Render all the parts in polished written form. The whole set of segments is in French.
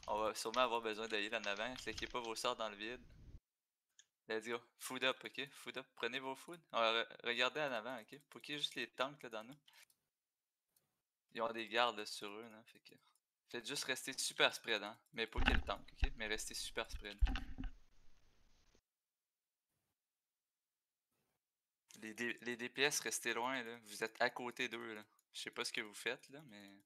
On va sûrement avoir besoin d'aller en avant. Cliquez pas vos sorts dans le vide. Let's go. Food up, ok? Food up. Prenez vos food. Regardez en avant, ok? Poquez juste les tanks là dans nous. Ils ont des gardes sur eux, là. Fait que. Faites juste rester super spread, hein? Mais poquez le tank, ok? Mais restez super spread. Les DPS, restez loin, là. Vous êtes à côté d'eux, là. Je sais pas ce que vous faites, là, mais.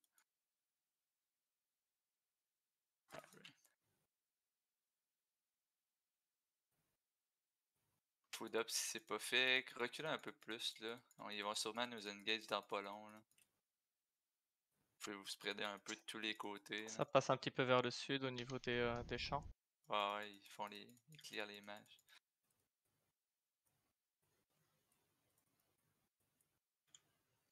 Food up si c'est pas fait. Reculez un peu plus, là. Ils vont sûrement nous engage dans pas long, là. Vous pouvez vous spreader un peu de tous les côtés. Ça passe un petit peu vers le sud au niveau des champs. Ouais, ils font ils clear les mages.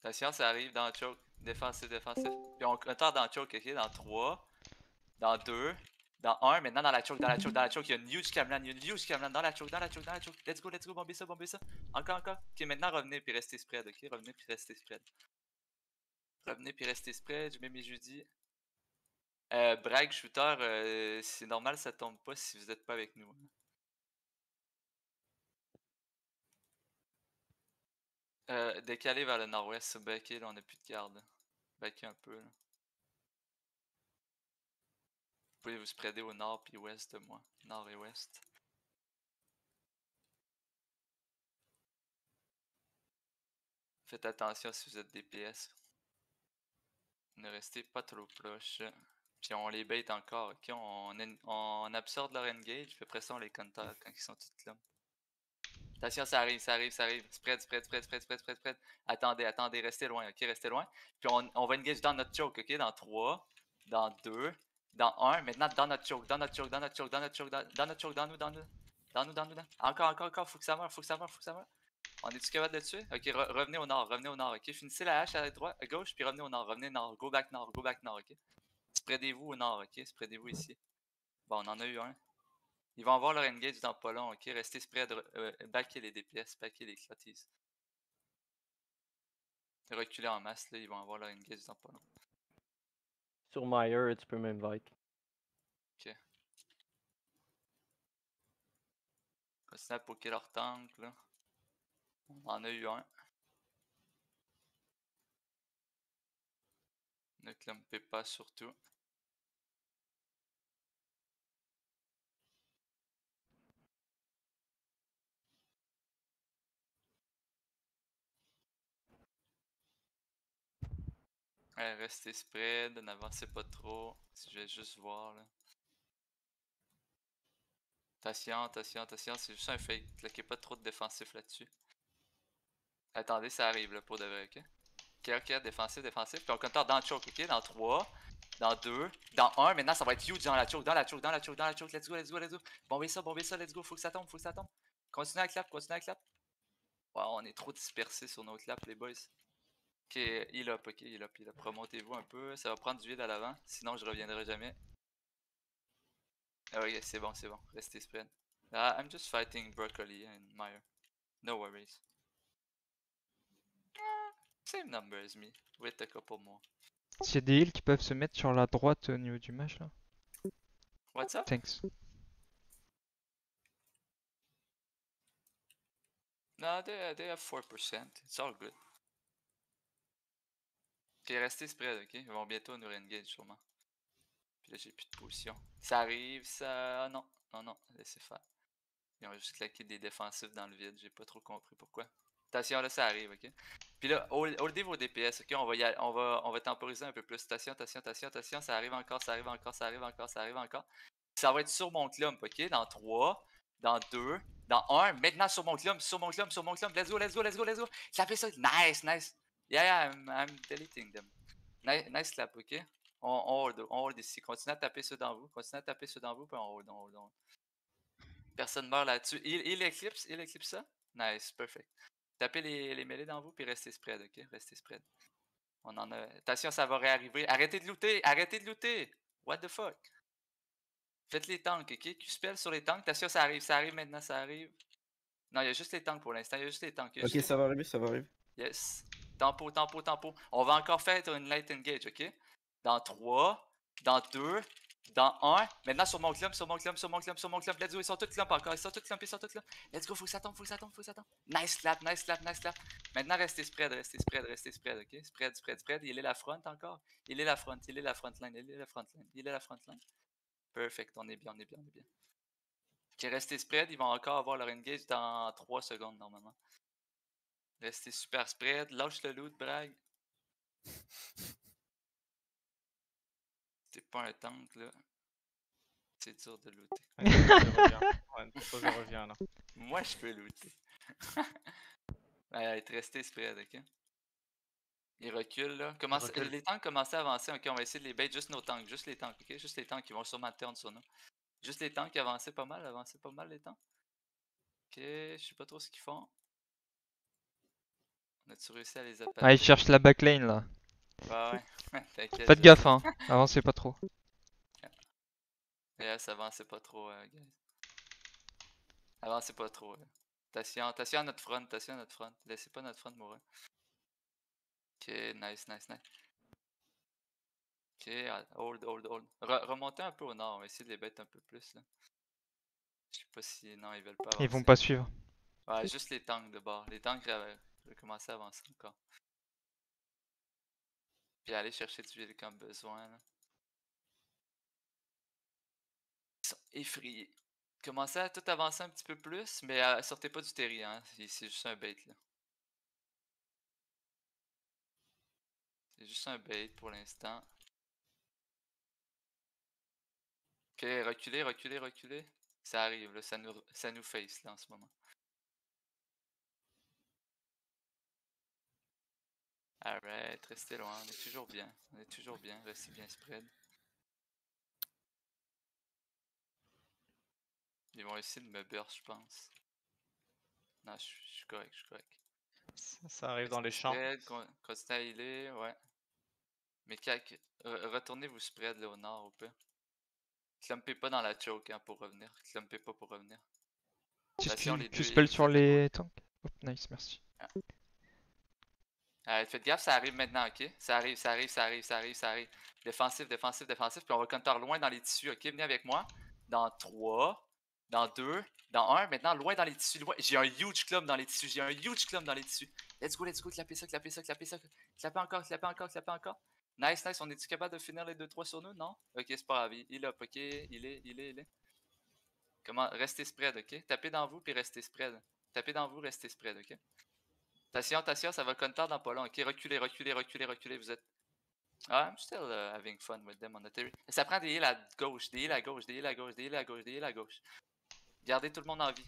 Attention, ça arrive dans le choke. Défensif, défensif. Puis on tarde dans le choke, ok? Dans 3, dans 2, dans 1. Maintenant dans la choke, dans la choke, dans la choke. Il y a une huge camlan, il y a une huge camlan dans la choke, dans la choke, dans la choke. Let's go, bombez ça, bombez ça. Encore, encore. Ok, maintenant revenez puis restez spread, ok? Revenez puis restez spread. Revenez puis restez spread. Je mets mes jeudis. Brag, shooter, c'est normal, ça tombe pas si vous êtes pas avec nous. Décaler vers le nord-ouest, backer, là, on a plus de garde. Backer un peu, là. Vous pouvez vous spreader au nord puis ouest de moi. Nord et ouest. Faites attention si vous êtes DPS. Ne restez pas trop proche. Puis on les bait encore, ok? On absorbe leur engage, puis après ça on les counter quand ils sont tous là. Attention, ça arrive, ça arrive, ça arrive. Spread, spread, spread, spread, spread, spread, spread. Attendez, attendez, restez loin, ok? Restez loin. Puis on va engage dans notre choke, ok? Dans 3, dans 2, dans 1. Maintenant dans notre choke, dans notre choke, dans notre choke, dans notre choke, dans notre choke, dans nous, dans nous. Dans nous, dans nous, dans nous. Encore, encore, encore, faut que ça meure, faut que ça meure, faut que ça meure. On est-tu capable de le tuer? Ok, revenez au nord, ok? Finissez la hache à droite, à gauche, puis revenez au nord, go back nord, ok? Spreadez-vous au nord, ok? Spreadez-vous ici. Bon, on en a eu un. Ils vont avoir leur engage dans pas long, ok? Restez spread, backer les DPS, backer les clotties. Reculer en masse, là, ils vont avoir leur engage dans pas long. Sur Meyer, tu peux m'invite. Ok. Continuez à poker leur tank, là. On en a eu un. Ne clumpez pas surtout. Ouais, restez spread, n'avancez pas trop. Si je vais juste voir, là. Attention, attention, attention, c'est juste un fake. Cliquez pas trop de défensif là-dessus. Attendez, ça arrive là pour de vrai, ok? Ok, ok, défensif, défensif. Puis on compte dans le choke, ok? Dans 3, dans 2, dans 1. Maintenant, ça va être huge dans la choke, dans la choke, dans la choke, dans la choke. Let's go, let's go, let's go. Bombez ça, let's go. Faut que ça tombe, faut que ça tombe. Continuez à clap, continuez à clap. Wow, on est trop dispersés sur nos claps, les boys. Ok, heal up, ok, heal up, heal up. Remontez-vous un peu. Ça va prendre du vide à l'avant. Sinon, je reviendrai jamais. Ah, ok, c'est bon, c'est bon. Restez spread. I'm just fighting Broccoli and Meyer. No worries. Same number as me, with a couple more. S'il y a des heals qui peuvent se mettre sur la droite au niveau du mage là. What's up? Thanks. No, they have 4%. It's all good. Ok, restez spread, ok? Ils vont bientôt nous re-engage sûrement. Puis là, j'ai plus de position. Ça arrive, ça... Non, non, non, laissez faire. Ils ont juste claqué des défensifs dans le vide, j'ai pas trop compris pourquoi. Attention, là, ça arrive, ok? Puis là, holdez vos DPS, ok? On va temporiser un peu plus. Attention, attention, attention, attention, ça arrive encore, ça arrive encore, ça arrive encore, ça arrive encore. Ça va être sur mon clump, ok? Dans 3, dans 2, dans 1. Maintenant sur mon clump, sur mon clump, sur mon clump. Let's go, let's go, let's go, let's go. Clapez ça. Nice, nice. Yeah, I'm deleting them. Nice clap, ok? On hold ici. Continuez à taper ceux dans vous. Continuez à taper ceux dans vous, puis on hold, on hold, on hold. Personne meurt là-dessus. Il éclipse ça? Nice, perfect. Tapez les mêlées dans vous, puis restez spread, ok? Restez spread. On en a... Attention, ça va réarriver. Arrêtez de looter! Arrêtez de looter! What the fuck? Faites les tanks, ok? Q-spell sur les tanks. Attention, ça arrive maintenant, ça arrive. Non, il y a juste les tanks pour l'instant, il y a juste les tanks. Ok, ça va arriver, ça va arriver. Yes. Tempo, tempo, tempo. On va encore faire une light engage, ok? Dans 3, dans 2, dans 1. Maintenant sur mon clump, sur mon clump, sur mon clump, sur mon clump. Let's go, ils sont tous clump encore. Ils sont tous clump, ils sont tous clump. Let's go, faut que ça tombe, faut que ça tombe, faut que ça tombe. Nice slap, nice slap, nice slap. Maintenant restez spread, restez spread, restez spread, ok? Spread, spread, spread. Il est la front encore. Il est la front, il est la front line, il est la front line, il est la front line. Perfect, on est bien, on est bien, on est bien. Ok, restez spread, ils vont encore avoir leur engage dans 3 secondes normalement. Restez super spread, lâche le loot, brag. T'es pas un tank là. C'est dur de looter. Ouais, une proposée revient. Ouais, une proposée revient là. Moi je peux looter. Ouais, restez spread, ok? Ils reculent là. reculent. Les tanks commencent à avancer, ok? On va essayer de les bait juste nos tanks, juste les tanks, ok? Juste les tanks qui vont sûrement turn sur nous. Juste les tanks qui avançaient pas mal les tanks. Ok, je sais pas trop ce qu'ils font. On a-tu réussi à les appâter? Ah, ils cherchent la backline là. Ouais, t'inquiète. Faites gaffe, hein. Avancez pas trop. Yes, avancez pas trop, guys. Avancez pas trop. Attention à notre front, attention à notre front. Laissez pas notre front mourir. Ok, nice, nice, nice. Ok, hold, hold, hold. Remontez un peu au nord, on va essayer de les bêter un peu plus là. Je sais pas si. Non, ils veulent pas avancer. Ils vont pas suivre. Ouais, juste les tanks de bord. Les tanks vont commencer à avancer encore. Puis aller chercher du huile comme besoin là. Ils sont effrayés. Commencez à tout avancer un petit peu plus, mais sortez pas du terri, hein. C'est juste un bait là. C'est juste un bait pour l'instant. Ok, reculez, reculez, reculez. Ça arrive, là, ça nous face là en ce moment. Alright, restez loin, on est toujours bien. On est toujours bien, restez bien spread. Ils vont essayer de me burst, je pense. Non, je suis correct, je suis correct. Ça arrive dans les Restez champs. spread, continuez à healer, ouais. Mais retournez vous spread là au nord ou peu. Clumpez pas dans la choke hein, pour revenir. Clumpez pas pour revenir. Attention les deux Q-spell heals, sur faites à gauche. les tanks. Hop, nice, merci. Faites gaffe, ça arrive maintenant, ok? Ça arrive, ça arrive, ça arrive, ça arrive, ça arrive. Défensif, défensif, défensif. Puis on va counter loin dans les tissus, ok? Venez avec moi. Dans 3, dans 2, dans 1. Maintenant, loin dans les tissus. Loin. J'ai un huge clump dans les tissus. J'ai un huge clump dans les tissus. Let's go, clapez ça, clapez ça, clapez ça. Clapez encore, clapez encore, clapez encore. Nice, nice. On est-tu capable de finir les 2-3 sur nous? Non? Ok, c'est pas grave. Il est up, ok? Il est. Comment? Restez spread, ok? Tapez dans vous, puis restez spread. Tapez dans vous, restez spread, ok? Attention, ça va counter dans pas long. Ok, reculez, reculez, reculez, reculez. Vous êtes. Ah, I'm still having fun with them on the terry. Ça prend des heals à gauche, des heals à gauche, des heals à gauche, des heals à gauche, des heals à gauche. Gardez tout le monde en vie.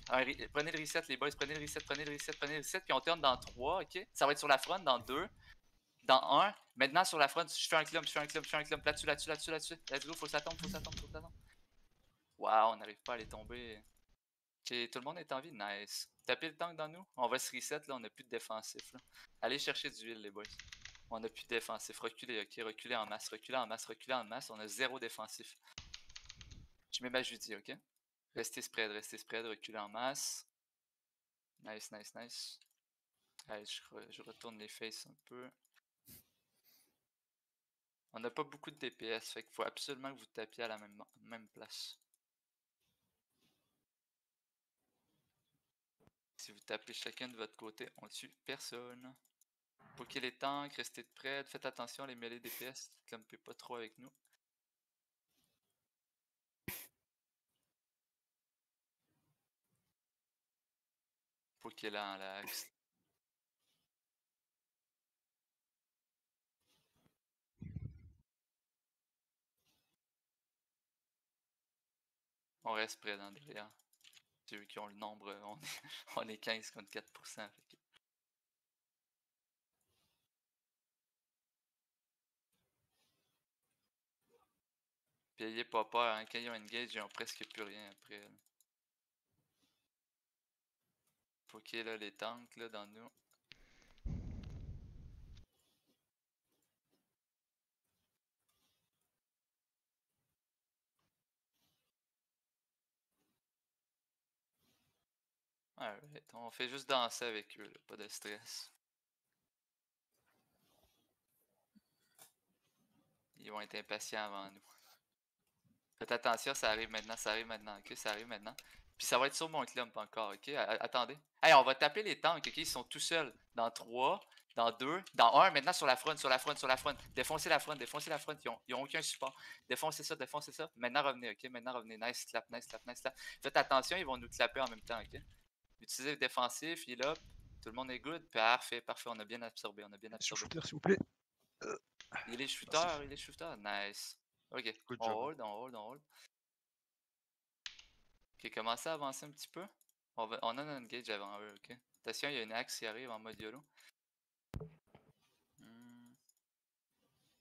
Prenez le reset, les boys. Prenez le reset, prenez le reset, prenez le reset. Puis on tourne dans 3, ok? Ça va être sur la front, dans 2, dans 1. Maintenant, sur la front, je fais un clump, je fais un clump, je fais un clump. Là-dessus, là-dessus, là-dessus, là-dessus. Let's go, faut que ça tombe, faut que ça tombe, faut que ça tombe. Wow, on n'arrive pas à les tomber. Ok, tout le monde est en vie, nice. Tapez le tank dans nous. On va se reset, là, on n'a plus de défensif. Là. Allez chercher du heal, les boys. On n'a plus de défensif. Reculez, ok? Reculez en masse, reculez en masse, reculez en masse. On a 0 défensif. Je mets ma Judy, ok? Restez spread, reculez en masse. Nice, nice, nice. Allez, je retourne les faces un peu. On n'a pas beaucoup de DPS, fait qu'il faut absolument que vous tapiez à la même place. Si vous tapez chacun de votre côté, on tue personne. Poker les tanks, restez de près, faites attention à les mêlées DPS, clumpez pas trop avec nous. Poker là en l'axe. On reste près dans derrière. C'est eux qui ont le nombre, on est 15 contre 4%. Fait que... Puis ayez pas peur, hein, quand ils ont engage, ils ont presque plus rien après. Là. Poker là les tanks là dans nous. Alright, on fait juste danser avec eux, là, pas de stress. Ils vont être impatients avant nous. Faites attention, ça arrive maintenant, ok? Ça arrive maintenant. Puis ça va être sur mon clump encore, ok? Attendez. Hey, on va taper les tanks, ok? Ils sont tout seuls. Dans 3, dans 2, dans 1, maintenant sur la front. Défoncez la front. Ils ont aucun support. Défoncez ça. Maintenant revenez, ok? Maintenant revenez. Nice clap. Faites attention, ils vont nous clapper en même temps, ok? Utilisez le défensif, heal up. Tout le monde est good. Parfait. On a bien absorbé. Shooter, s'il vous plaît. Il est shooter. Nice. Ok, Good on job. hold. Ok, commencez à avancer un petit peu. On a un engage avant eux, ok? Attention, il y a une axe qui arrive en mode YOLO.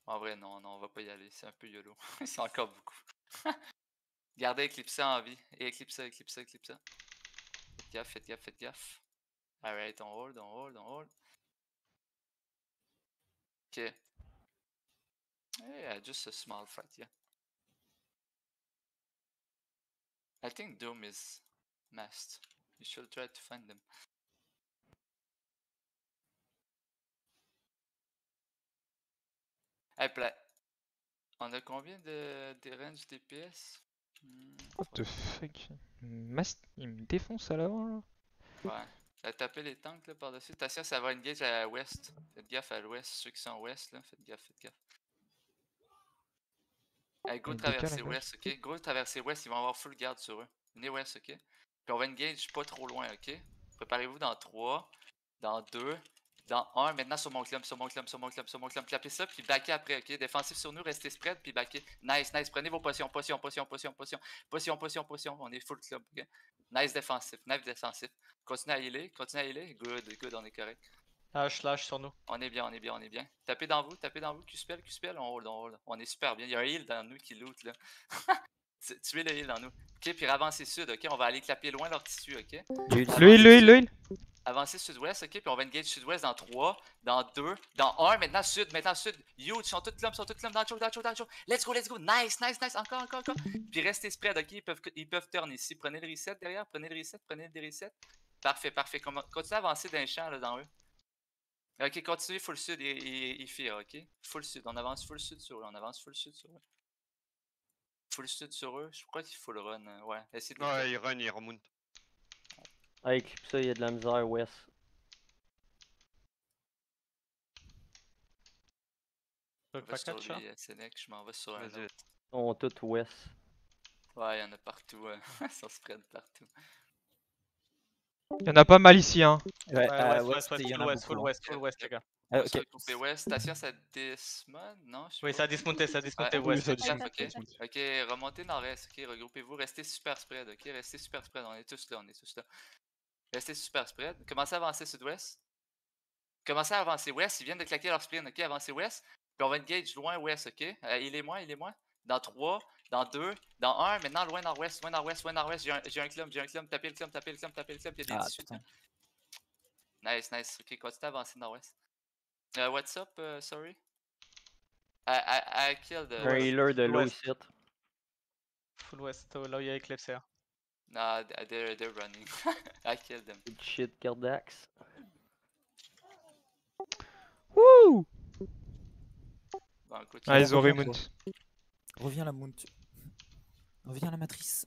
En vrai, non, on va pas y aller. C'est un peu YOLO. C'est encore beaucoup. Gardez Eclipse en vie. Et Eclipse. Faites gaffe. Alright, on hold. Ok. Yeah, just a small fight, yeah. I think Doom is masked. You should try to find them. Hey, on a combien de range DPS? What the fuck? Il me défonce à l'avant là. Ouais. Ça a tapé les tanks là par-dessus. Attention, ça va engage à l'ouest. Faites gaffe à l'ouest, ceux qui sont à ouest là. Faites gaffe. Hey, go Il traverser décale à ouest, ok? Go traverser ouest, ils vont avoir full garde sur eux. Venez ouest, ok? Puis on va engage pas trop loin, ok? Préparez-vous dans 3, dans 2, dans 1. Maintenant sur mon clump. Clapez ça, puis backez après, ok? Défensif sur nous, restez spread, puis backez. Nice. Prenez vos potions. On est full club, ok? Nice défensif. Continuez à healer. Good, on est correct. Slash sur nous. On est bien. Tapez dans vous. Q-spell, on hold. On est super bien. Il y a un heal dans nous qui loot là. Tuez le heal dans nous. Ok, puis avancez sud, ok? On va aller clapper loin leur tissu, ok? Le heal. Avancez sud-ouest, ok? Puis on va engage sud-ouest dans 3, dans 2, dans 1, maintenant sud. Huge, ils sont tous clump, dans le choke. Let's go. Nice. Encore. Puis restez spread, ok? Ils peuvent turn ici. Prenez le reset derrière, prenez le reset. Parfait. Continuez à avancer dans les champs, là, dans eux. Ok, continuez full sud, il fear, ok? Full sud, on avance full sud sur eux. Full sud sur eux, je crois qu'il faut le run, ouais. Essayez de Ouais, il run, il remonte. Ah, Eclipse, il y a de la misère ouest. Je vais sur lui, Sénèque, je m'en vais sur un Vas-y. autre. Ils sont tous ouest. Ouais, il y en a partout, ça se prenne partout. Il y en a pas mal ici, hein. Ouais, West, il y en a full beaucoup. west, les gars. On va Ok. se regrouper west. Station, ça dismode, non? Oui, ça a dismonté Ouais, west. ça a gaffe, dismonté. ok, remontez nord-est, ok, regroupez-vous, restez super spread, ok, on est tous là. Restez super spread, commencez à avancer sud-ouest. Commencez à avancer ouest, ils viennent de claquer leur sprint, ok, avancez ouest. Puis on va engage loin ouest, ok? Il est moins. Dans 3, dans 2, dans 1, maintenant loin nord-ouest. J'ai un clump, tapez le clump, il y a des Ah, 18. putain. Nice, ok, continue à avancer nord-ouest. What's up, sorry? I killed the... Un healer de l'eau West. ici. Full west, là où il y a Eclipse. Nah, they're running. I killed them. Good shit, Cardax. Wouh! Bon, écoute, Ah, ils ont reviens, remount. Reviens la mount. Reviens la matrice.